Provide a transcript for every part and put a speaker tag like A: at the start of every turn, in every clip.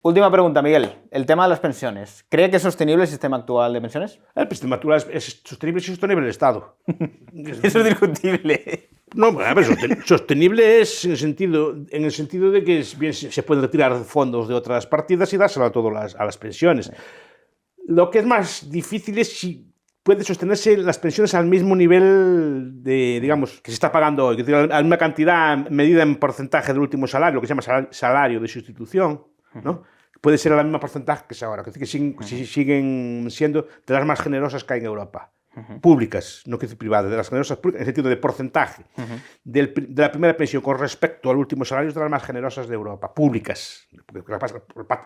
A: Última pregunta, Miguel. El tema de las pensiones. ¿Cree que es sostenible el sistema actual de pensiones?
B: El sistema actual es sostenible si sostenible el Estado.
A: Eso es discutible.
B: No, a ver, sostenible es en el sentido de que bien se pueden retirar fondos de otras partidas y dárselo a todas las pensiones. Lo que es más difícil es si puede sostenerse las pensiones al mismo nivel de, digamos, que se está pagando hoy, que tiene a una cantidad medida en porcentaje del último salario, lo que se llama salario de sustitución, ¿no? Puede ser el mismo porcentaje que es ahora, que siguen siendo de las más generosas que hay en Europa. Públicas, no que privadas, de las generosas públicas, en el sentido de porcentaje de la primera pensión con respecto al último salario es de las más generosas de Europa, públicas. Porque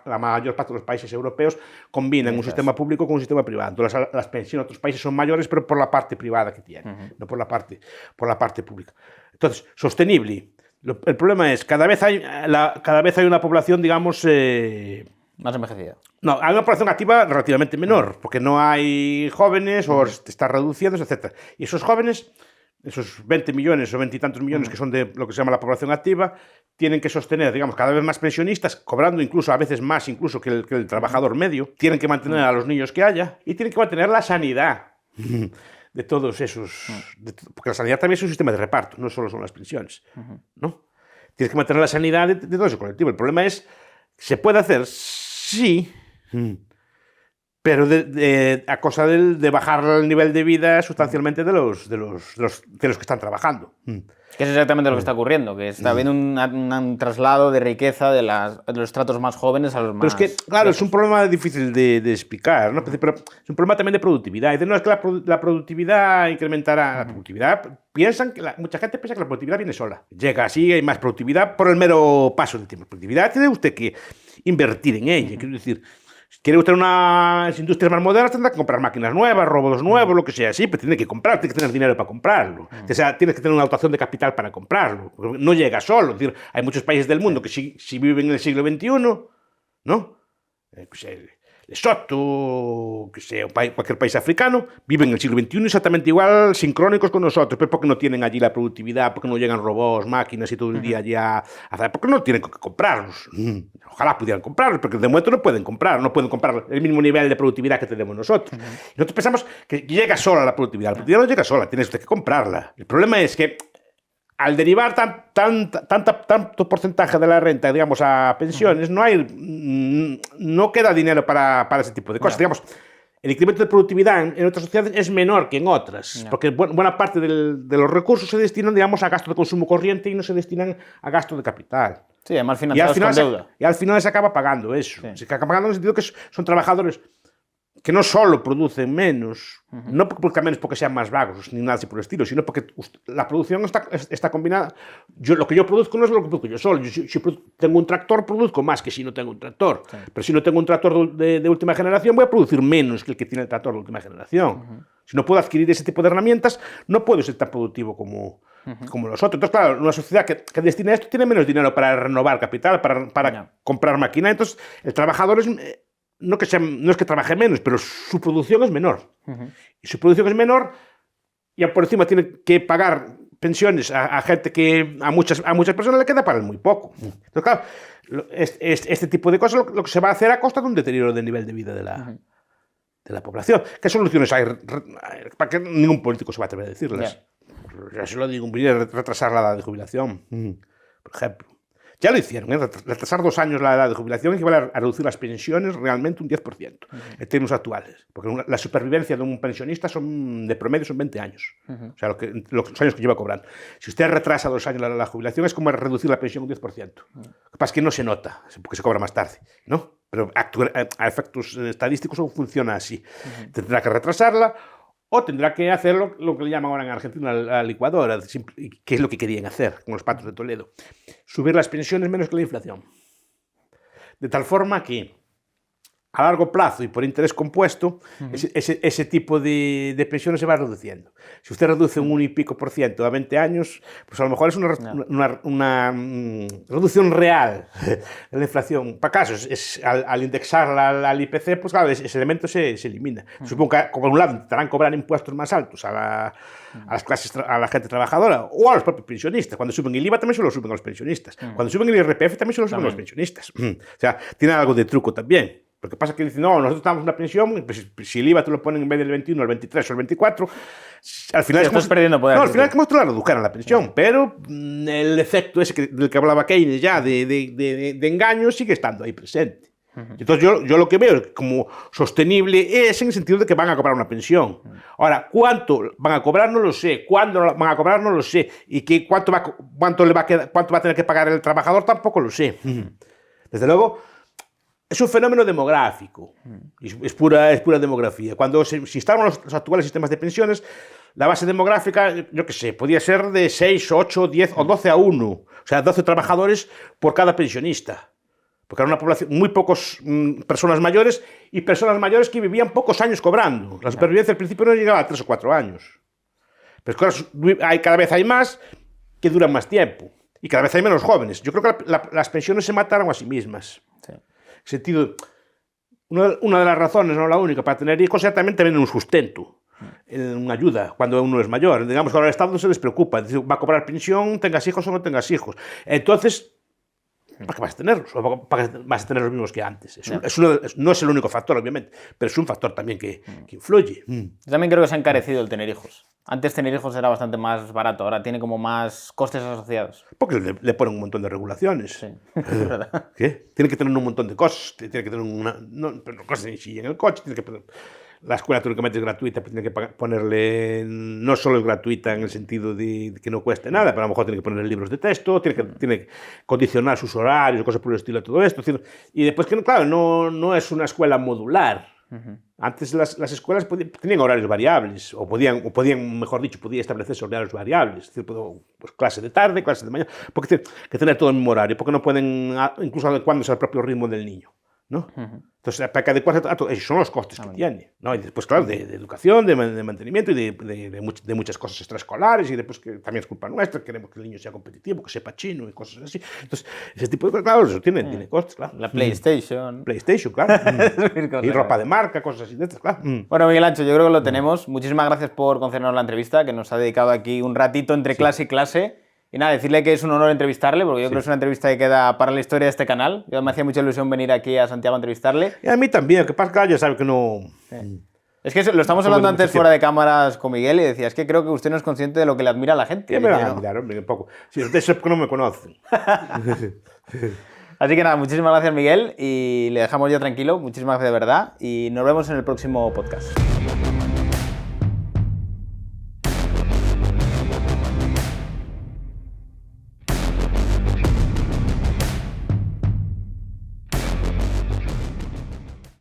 B: la mayor parte de los países europeos combinan un sistema público con un sistema privado. Entonces, las pensiones en otros países son mayores, pero por la parte privada que tienen, no por la parte pública. Entonces, sostenible. El problema es cada vez hay una población, digamos,
A: más envejecida.
B: No, hay una población activa relativamente menor, porque no hay jóvenes o se está reduciendo, etc. Y esos jóvenes, esos 20 millones o 20 y tantos millones que son de lo que se llama la población activa, tienen que sostener, digamos, cada vez más pensionistas, cobrando incluso a veces más incluso que el trabajador medio, tienen que mantener a los niños que haya y tienen que mantener la sanidad de todos esos... porque la sanidad también es un sistema de reparto, no solo son las pensiones, ¿no? Tienes que mantener la sanidad de todo ese colectivo. El problema es, ¿se puede hacer? Sí, pero a costa de bajar el nivel de vida sustancialmente de los que están trabajando.
A: Que es exactamente lo que está ocurriendo, que está habiendo un traslado de riqueza de los estratos más jóvenes a los más...
B: Pero es que, claro, es un problema difícil de explicar, ¿no? Pero es un problema también de productividad. Dicen, no, es que la productividad incrementará. La productividad, mucha gente piensa que la productividad viene sola. Llega así, hay más productividad por el mero paso del tiempo. La productividad tiene usted que invertir en ella. Quiero decir, si quiere usted unas industrias más modernas, tendrá que comprar máquinas nuevas, robots nuevos, lo que sea así, pero tiene que comprar, tiene que tener dinero para comprarlo. O sea, tienes que tener una dotación de capital para comprarlo. No llega solo. Es decir, hay muchos países del mundo que si viven en el siglo XXI, ¿no? Lesoto, que sea cualquier país africano, viven en el siglo XXI exactamente igual, sincrónicos con nosotros, pero porque no tienen allí la productividad, porque no llegan robots, máquinas y todo el día ya, porque no tienen que comprarlos. Ojalá pudieran comprarlos, porque de momento no pueden comprar el mismo nivel de productividad que tenemos nosotros. Y nosotros pensamos que llega sola la productividad no llega sola, tienes usted que comprarla. El problema es que al derivar tanto porcentaje de la renta, digamos, a pensiones, no queda dinero para ese tipo de cosas. Digamos, el incremento de productividad en otras sociedades es menor que en otras, porque buena parte de los recursos se destinan, digamos, a gasto de consumo corriente y no se destinan a gasto de capital.
A: Sí, además financiados con deuda.
B: Y al final se acaba pagando eso. Sí. Se acaba pagando en el sentido que son trabajadores que no solo producen menos, no porque produzcan menos porque sean más vagos, ni nada así por el estilo, sino porque la producción está combinada. Lo que yo produzco no es lo que produzco yo solo. Si tengo un tractor, produzco más que si no tengo un tractor. Sí. Pero si no tengo un tractor de última generación, voy a producir menos que el que tiene el tractor de última generación. Si no puedo adquirir ese tipo de herramientas, no puedo ser tan productivo como los otros. Entonces, claro, una sociedad que destina esto tiene menos dinero para renovar capital, para comprar máquina. Entonces, el trabajador no es que trabaje menos, pero su producción es menor. Y su producción es menor, y por encima tiene que pagar pensiones a gente que a muchas personas le queda para muy poco. Entonces, claro, este tipo de cosas lo que se va a hacer a costa de un deterioro del nivel de vida de la población. ¿Qué soluciones hay? Para que ningún político se va a atrever a decirlas. Ya se lo digo, retrasar la edad de jubilación, por ejemplo. Ya lo hicieron, retrasar 2 años la edad de jubilación equivale a reducir las pensiones realmente un 10% en términos actuales. Porque la supervivencia de un pensionista de promedio son 20 años. O sea, los años que lleva cobrando. Si usted retrasa 2 años la jubilación es como reducir la pensión un 10%. Lo que pasa es que no se nota, porque se cobra más tarde, ¿no? Pero a efectos estadísticos funciona así. Tendrá que retrasarla o tendrá que hacer lo que le llaman ahora en Argentina la licuadora, que es lo que querían hacer con los pactos de Toledo. Subir las pensiones menos que la inflación. De tal forma que a largo plazo y por interés compuesto, ese tipo de pensiones se va reduciendo. Si usted reduce un 1,5% a 20 años, pues a lo mejor es una reducción real de la inflación. Para casos, al indexarla al IPC, pues claro, ese elemento se elimina. Supongo que, por un lado, intentarán cobrar impuestos más altos a la gente trabajadora o a los propios pensionistas. Cuando suben el IVA también se lo suben a los pensionistas. Cuando suben el IRPF también se lo suben a los pensionistas. O sea, tiene algo de truco también. Porque pasa que dicen, no, nosotros damos una pensión, pues si el IVA te lo ponen en vez del 21, el 23 o el 24, al final
A: estás perdiendo poder.
B: No, al final es como si te la redujeran la pensión, pero el efecto ese del que hablaba Keynes ya de engaño sigue estando ahí presente. Entonces yo lo que veo como sostenible es en el sentido de que van a cobrar una pensión. Ahora, ¿cuánto van a cobrar? No lo sé. ¿Cuándo van a cobrar? No lo sé. Y cuánto va a tener que pagar el trabajador tampoco lo sé. Desde luego, es un fenómeno demográfico, es pura demografía. Cuando se instalan los actuales sistemas de pensiones, la base demográfica, yo qué sé, podía ser de 6, 8, 10 o 12 a 1, o sea, 12 trabajadores por cada pensionista. Porque era una población, muy pocas personas mayores y personas mayores que vivían pocos años cobrando. La supervivencia al principio no llegaba a 3 o 4 años. Pero claro, cada vez hay más que duran más tiempo y cada vez hay menos jóvenes. Yo creo que las pensiones se mataron a sí mismas. Sí. Sentido, una de las razones, no la única, para tener hijos es también tener un sustento, una ayuda cuando uno es mayor. Digamos que ahora el Estado no se les preocupa, va a cobrar pensión, tengas hijos o no tengas hijos. Entonces, ¿para qué vas a tenerlos? ¿O para qué vas a tener los mismos que antes? No es el único factor, obviamente, pero es un factor también que influye.
A: Yo también creo que se ha encarecido el tener hijos. Antes tener hijos era bastante más barato, ahora tiene como más costes asociados.
B: Porque le ponen un montón de regulaciones. Sí, es verdad. ¿Qué? Tiene que tener un montón de cosas. Tiene que tener cosas en el coche, tiene que poner... La escuela teóricamente es gratuita, pero tiene que ponerle, no solo es gratuita en el sentido de que no cueste nada, pero a lo mejor tiene que ponerle libros de texto, tiene que condicionar sus horarios, cosas por el estilo de todo esto. Y después, que claro, no es una escuela modular. Antes las escuelas tenían horarios variables, o podían, mejor dicho, podía establecerse horarios variables, es decir, pues, clase de tarde, clase de mañana, porque tienen que tener todo el mismo horario, porque no pueden incluso adecuándose al propio ritmo del niño, ¿no? Entonces, para que adecuarse a todo, esos son los costes que tiene, ¿no? Y después, claro, de educación, de mantenimiento y de muchas cosas extraescolares, y después que también es culpa nuestra, queremos que el niño sea competitivo, que sepa chino y cosas así. Entonces, ese tipo de cosas, claro, eso tiene costes, claro.
A: La PlayStation.
B: PlayStation, claro. Y ropa de marca, cosas así de estas, claro.
A: Bueno, Miguel Ancho, yo creo que lo tenemos. Muchísimas gracias por concedernos la entrevista, que nos ha dedicado aquí un ratito entre clase y clase. Y nada, decirle que es un honor entrevistarle, porque yo creo que es una entrevista que queda para la historia de este canal. Yo me hacía mucha ilusión venir aquí a Santiago a entrevistarle.
B: Y a mí también, lo que pasa es que ya sabe que no...
A: Es que lo estamos hablando antes fuera de cámaras con Miguel y decía, es que creo que usted no es consciente de lo que le admira a la gente.
B: Ya me van a admirar, hombre, un poco. Sí, de eso es porque no me conocen.
A: Así que nada, muchísimas gracias, Miguel, y le dejamos ya tranquilo. Muchísimas gracias de verdad y nos vemos en el próximo podcast.